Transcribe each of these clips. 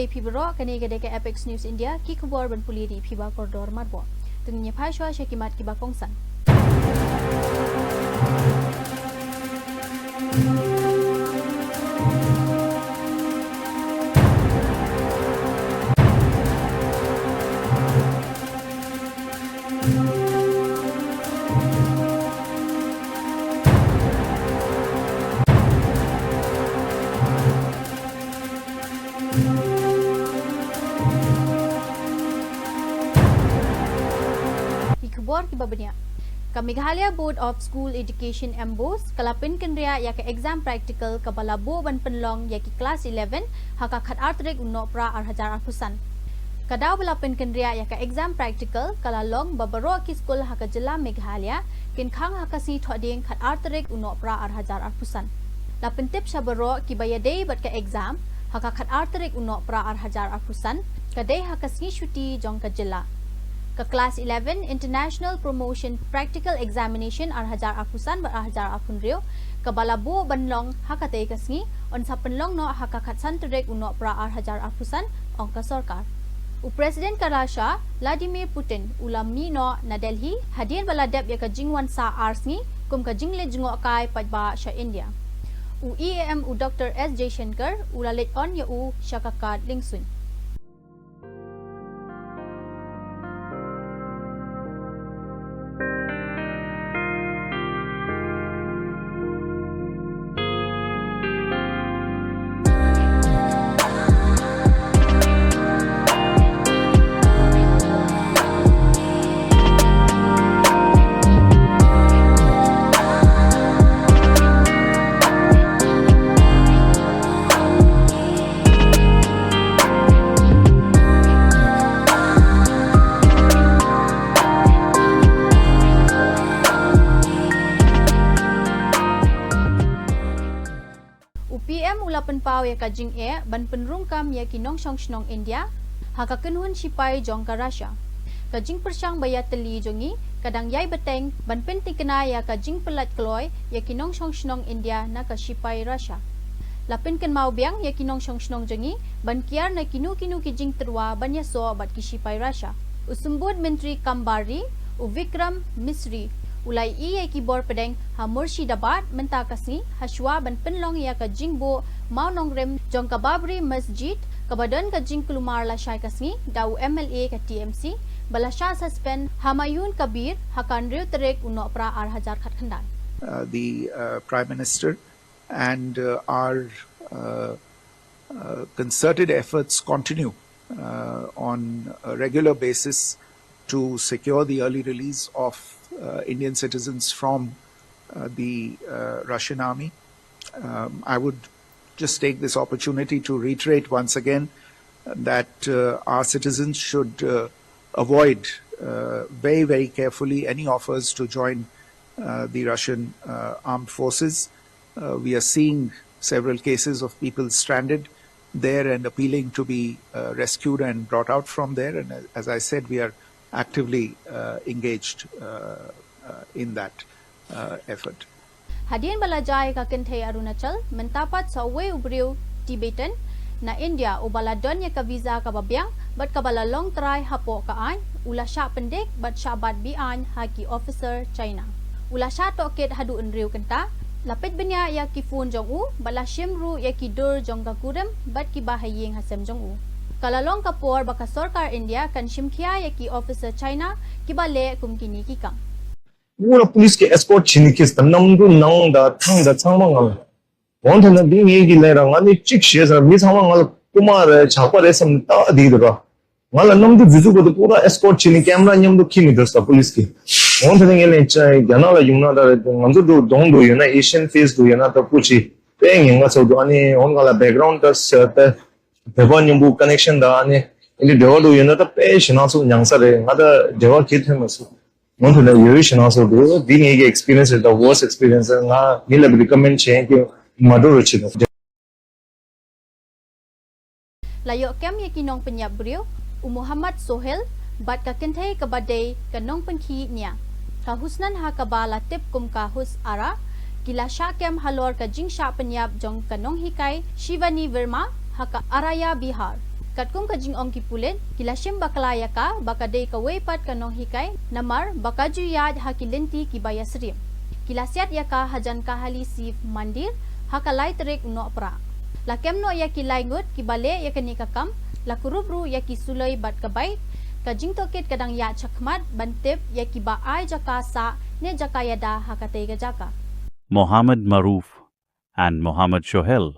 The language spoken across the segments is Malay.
Pulai Pibro, Kanega Apex News India, Kikubor ban Pulai di Piba Koridor Marbo. Tengnya Paishwa Syakimat Kiba Kongsan. Ikubor Kibabania. Meghalaya Board of School Education Embos kalapin kenria ya ke exam practical kabalabo ban penlong ya ki kelas 11 haka khat artrek unno pra arhajar arpusan. Kadaw balapin kenria ya ke exam practical kalalong babaro ki school haka jela Meghalaya kin khang haka si thoding khat artrek unno pra arhajar arpusan. Lapin tip sabaro ki bayadei bat ke exam haka khat artrek unno pra arhajar arpusan kadai haka si shuti jong ka jela. Ke kelas 11 International Promotion Practical Examination arhajar apusan ber arhajar apun rio ke balabo banlong hakate kasngi on sa penlong no hakakat santrek uno pra arhajar apusan ongka sarkar. Presiden Russia Vladimir Putin ulamni no na Delhi hadian baladap ya ka jingwan sa arsngi kum ka jingle jingo kai pajba sha India. EAM Dr. S. Jaishankar ulalit on ya syakakat lingsun. PM ulapan pau ya kajing ban penrungkam ya kinong shnong India haka kenhun sipai jong ka Russia. Kajing persyang bayat teli jongi kadang yai beteng ban penting kena ya kajing pelat kloy ya kinong shnong India na ka sipai Russia. Lapin ken mau biang ya kinong shnong jongi ban kiar na kinu kijing terwa ban ya so bat ki sipai Russia. Usumbud Menteri Kambari Vikram Misri ulai ia kibor pedeng ha Murshidabad menta kasni haswa ban penlong ya ka jingbo mau nongrem jong ka Babri Masjid ka badan ka jing kelumar la syai kasni dau MLA ka TMC balasha suspend Hamayun Kabir hakan riu terek uno pra arhajar khat khandan. The Prime Minister and our concerted efforts continue on a regular basis to secure the early release of Indian citizens from the Russian army. I would just take this opportunity to reiterate once again that our citizens should avoid very, very carefully any offers to join the Russian armed forces. We are seeing several cases of people stranded there and appealing to be rescued and brought out from there. And as I said, we are actively engaged in that effort. Hadian balajai ka kenthe Arunachal mentapat sa way ubriu Tibetan na India o baladon ya ka visa ka babyang bat ka balalong try hapo kaan ula sya pendek bat syabat bian haki officer China. Ula sya toket hadu enriu kenta lapit benya ya ki fun jong u bala shimru ya ki dur jong ka kurem bat ki bahayeng hasem jong u. Kalalong kapor baka sarkar India kan shimkhia ya ki officer China ki bale kumkini ki kang. Ura police ke escort chinikis ta namdu nang da thang da changmang al wonthon na ding ye gi lera ngani chik she sa mi changmang al kumar chapa re sam ta di da ngala namdu visu ko pura escort chini camera nyam do kimi da police ki wonthon nge le chai gana la yungna da ngamdu do dong do yana Asian face do yana ta puchi peng nga so do ani on gala background ta ta dewan nyambu connection da ani ili dewa do yana ta pe shina so nyangsa re ngada dewa kit hem so want to know you should also do being a experience is the worst experience nga nila recommend chain ki madu ruchi layo kem ye kinong penyap brio Muhammad Sohel bat ka kenthe ka badai kanong penkhi nya ka husnan ha ka bala tip kum ka hus ara kila sha kem halor ka jing sha penyap jong kanong hikai Shivani Verma ha ka araya Bihar Katkum kajing ong kipulen, kilashim bakalaya ka, bakadei kawaipat kanong hikay, namar bakaju yad hakilenti kibaya serim. Kilasiat yaka hajan kahali sif mandir, hakalai terik unok pra. Lakem no yaki laingut kibale yakani kakam, lakurubru yaki sulai bat kabai, kajing toket kadang ya chakmat bantip yaki ba ai jaka sa ne jaka yada hakatei jaka. Mohammed Maroof and Mohammed Shohel,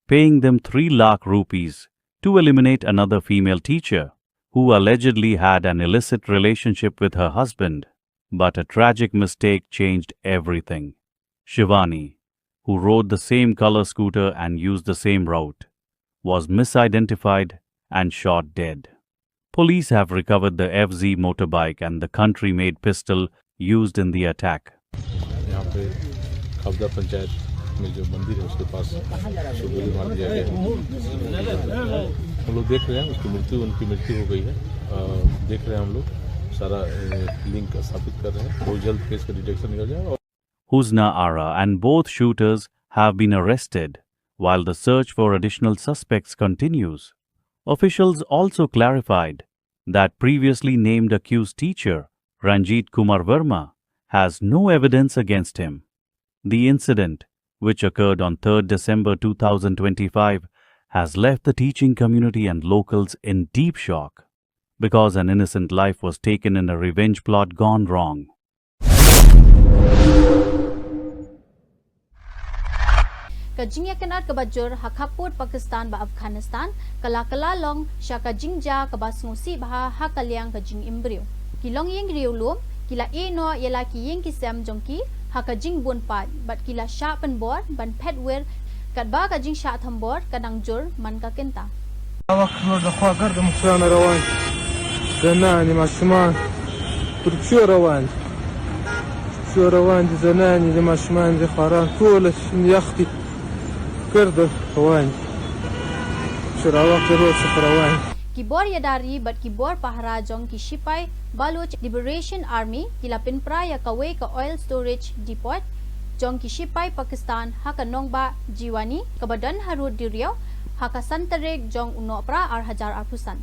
paying them 3 lakh rupees to eliminate another female teacher who allegedly had an illicit relationship with her husband. But a tragic mistake changed everything. Shivani, who rode the same color scooter and used the same route, was misidentified and shot dead. Police have recovered the FZ motorbike and the country-made pistol used in the attack. यहाँ पे खबदा पंचायत में जो मंदिर है उसके पास गोली मार दिया गया। हम लोग देख रहे हैं उनकी मृत्यु हो गई है। देख रहे हैं हम लोग सारा लिंक स्थापित कर रहे हैं। बहुत जल्द केस का डिटेक्शन निकल जाएगा। Husna Ara and both shooters have been arrested while the search for additional suspects continues. Officials also clarified that previously named accused teacher Ranjit Kumar Verma has no evidence against him. The incident, which occurred on 3rd December 2025, has left the teaching community and locals in deep shock because an innocent life was taken in a revenge plot gone wrong. Kajing yakanat kabajur hakaput Pakistan ba Afghanistan kala long syaka jingja kabasngusi bah hakaliang kajing imbrio. Kilong yeng riulum kila no yala ki yeng kisam jongki hakajing bun pat bat kila sya penbor ban petwer kat ba kajing sya thambor kadang jur man ka kenta. وقت الأخوة قرد مخشان روان زناني مع الشمان تركشو روان دي زناني دي مع الشمان دي خاران كولش يختي قرد روان شراوات روان شخروان Kibor yadari bat kibor pahara jong ki Sipai Baloch Liberation Army kila pinpra ya kawe ka oil storage depot jong ki Sipai Pakistan haka nongba jiwani kabadan harut diriau haka santarek jong unopra ar hajar arpusan.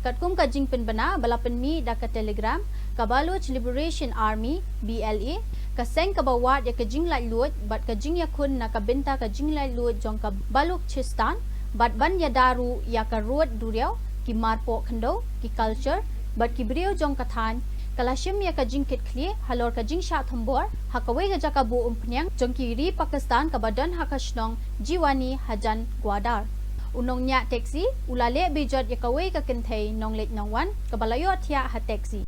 Katkum kajing pinbana balapan mi da ka telegram ka Baloch Liberation Army BLA kaseng kabawat ya kajing lai luot bat kajing yakun na kabenta kajing lai luot jong ka Balok Chistan bat ban yadaru ya ka road duriau ki marpo khando ki culture bat ki brio jong kathan kalashim ya kajing kit khli halor kajing sha thambor hakawe ga jaka bu umpnyang jong ki ri Pakistan ka badan hakashnong jiwani hajan gwadar unong nya taxi ulale bijot ya kawe ka kinthei nonglek nongwan ka balayo thia ha taxi.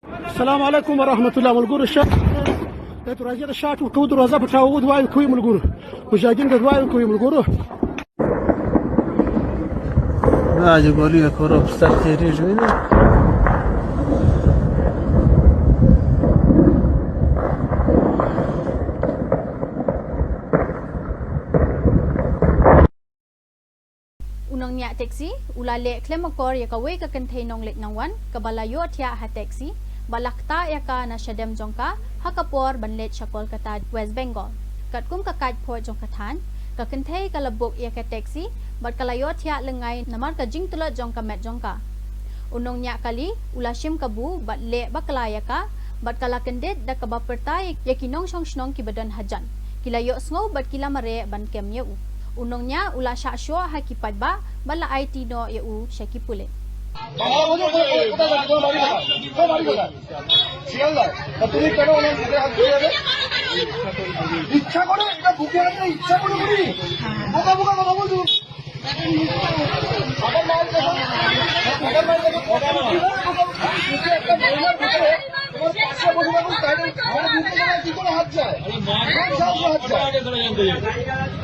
السلام عليكم ورحمة الله والقور الشات تراجع الشات وكود روزا بتاود واي كوي من القور وجاجين قد واي كوي من القور لا جبالي لك ورا بستخيري جوينه Unong nya taxi ulale klemakor ya kawe ka kentei nonglek nongwan ka balayo thia ha taxi balakta ya ka na shadem jongka hakapor banlet sa Kolkata West Bengal katkum ka kaj port jong kathan ka kentei ka labok ya ka taxi bat kalayo thia lengai namar ka jing tula jong ka met jongka unong nya kali ulashim kabu bat le bakla ya ka bat kala kendet da ka bapertai ya kinong shong shnong ki badan hajan kilayo sngo bat kila mare ban kem yu unongnya ula syasyo hakipat ba bala IT no eu shakipule তুমি কেন ইচ্ছা করে এটা বুকে রাখতে ইচ্ছা করে করি বোকা বোকা কথা বলছো আমার মায়ের কথা একটা মহিলার ভিতরে তোমার পাশে বসে থাকুন তাহলে আমার বুকে কি করে হাত যায় কোন সাহসে হাত যায়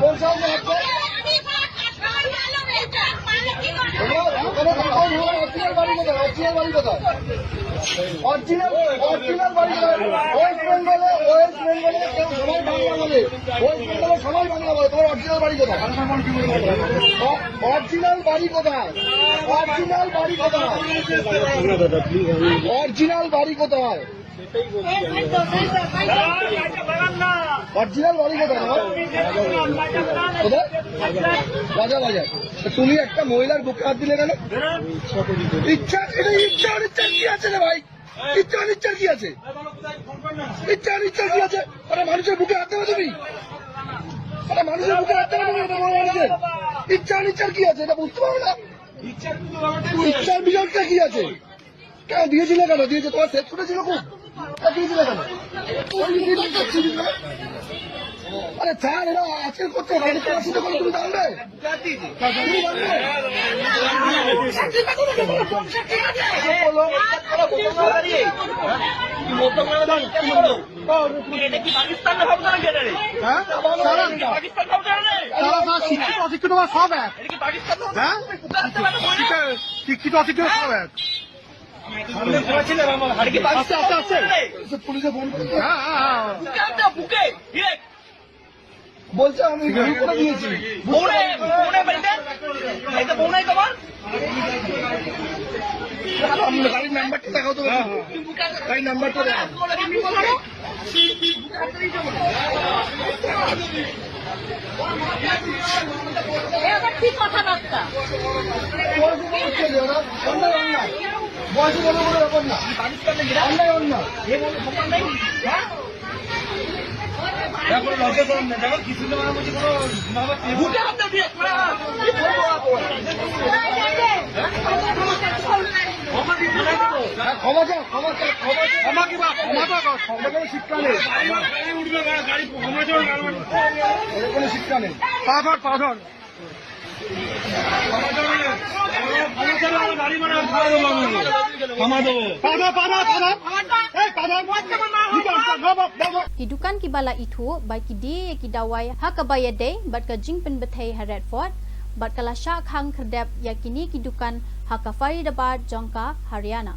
কোন সাহসে হাত যায় অরিজিনাল বাড়ি ওয়েস্ট বেঙ্গলে কেউ সবাই বাংলা বলে ওয়েস্ট বেঙ্গলে সবাই বাংলা বলে তোমার অরিজিনাল বাড়ি কোথায় অরিজিনাল বাড়ি কোথায় অরিজিনাল বাড়ি কোথায় অরিজিনাল বাড়ি কোথায় অরিজিনাল বাড়ি কোথায় কোথায় রাজা বাজার তুমি একটা মহিলার বুকে হাত দিলে কেন ইচ্ছা এটা ইচ্ছা অনিচ্ছার কি আছে রে ভাই ইচ্ছা অনিচ্ছার কি আছে ইচ্ছা অনিচ্ছার কি আছে আরে মানুষের বুকে হাত দেবে তুমি আরে মানুষের বুকে হাত দেবে তুমি এটা বড় মানুষের ইচ্ছা অনিচ্ছার কি আছে এটা বুঝতে পারো না ইচ্ছার বিষয়টা কি আছে কেন দিয়েছিল কেন দিয়েছে তোমার সেট ছুটেছিল খুব দিয়েছিল কেন আরে স্যার এরা আজকাল করতে হবে তোমার সাথে করে তুমি জানবে শিক্ষিত সব এক শিক্ষিত অশিক্ষিত সব এক পুলিশে ফোন বলছে আমি করে দিয়েছি গাড়ির নাম্বারটা দেখাও তো গাড়ির নাম্বারটা দেখাও কথাবার্তা বয়সে বলে কোনো ব্যাপার না অন্যায় অন্যায় ক্ষমা চাও ক্ষমা চাও ক্ষমা কি বা ক্ষমা তো কোনো শিক্ষা নেই কোনো শিক্ষা নেই পাথর Hidukan ki bala itu bai ki dia ki dawai hakabaya day bat ka jingpen betai Redford bat kala sha khang kherdep yakini kidukan Faridabad Jongka Haryana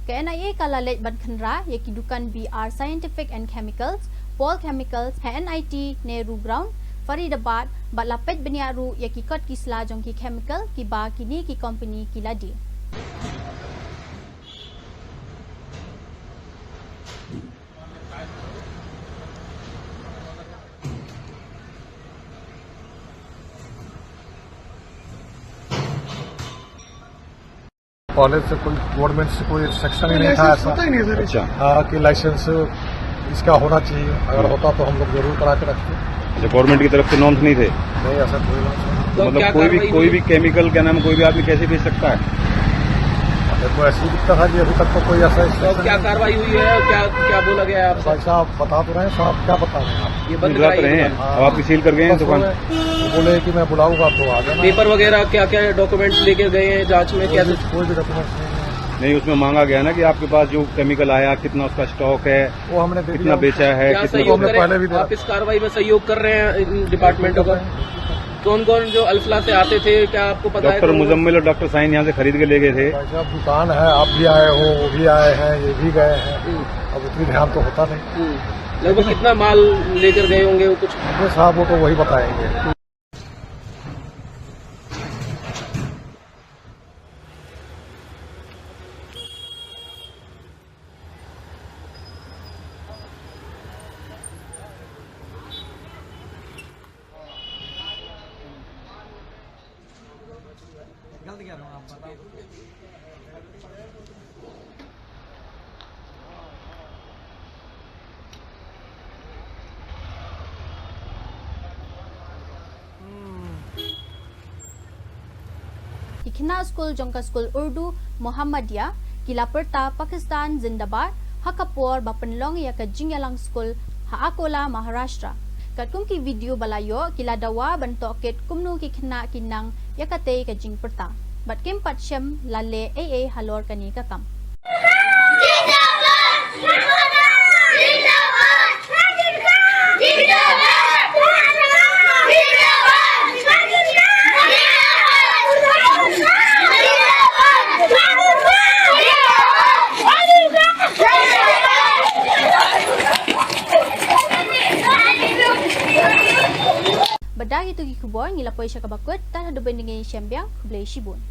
ke NIA kala let ban khanra yakidukan BR Scientific and Chemicals Paul Chemicals NIT Nehru Ground Faridabad bat lapet beniaru yakikot kisla jongki chemical ki ba kini ki company ki ladi college से कोई गवर्नमेंट से कोई सेक्शन ही नहीं था ऐसा अच्छा हाँ कि लाइसेंस इसका होना चाहिए अगर होता तो हम लोग जरूर करा के रखते अच्छा गवर्नमेंट की तरफ से नॉर्म्स नहीं थे नहीं ऐसा कोई नहीं। मतलब कोई भी केमिकल क्या नाम कोई भी आदमी कैसे बेच सकता है मेरे को ऐसे ही दिखता था कि अभी तक तो कोई ऐसा तो क्या कार्रवाई हुई है क्या क्या बोला गया है आपसे भाई साहब बता तो रहे हैं साहब क्या बता रहे हैं आप ये बंद बुला कराई रहे हैं दुकान। अब आपकी सील कर गए हैं बस दुकान बोले कि मैं बुलाऊंगा तो आ जाना पेपर वगैरह क्या क्या डॉक्यूमेंट्स लेके गए हैं जांच में क्या कोई भी डॉक्यूमेंट नहीं है नहीं उसमें मांगा गया ना कि आपके पास जो केमिकल आया कितना उसका स्टॉक है वो हमने दे कितना दिया बेचा है क्या कितना सहयोग हमने करें पहले भी दिया। आप इस कार्रवाई में सहयोग कर रहे हैं इन डिपार्टमेंटों का कौन कौन जो अल्फला से आते थे क्या आपको पता है डॉक्टर मुजम्मिल और डॉक्टर साइन यहाँ से खरीद के ले गए थे भाई साहब दुकान है आप भी आए हो वो भी आए हैं ये भी गए हैं अब उतनी ध्यान तो होता नहीं लगभग कितना माल लेकर गए होंगे वो कुछ अरे साहब वो तो वही बताएंगे Ikhna School Jongka School Urdu Muhammadiyah Kila Perta Pakistan Zindabad Hakapor Bapenlong ya ka Jingyalang School Haakola Maharashtra Katkum ki video balayo kila dawa bantoket kumnu ki khna kinang yakate ka jing perta bat kim patchem lalle AA halor kani ka kam Badah itu ki kubor ngila poy syakabakut tan hadu bendingin syambiang kublai shibun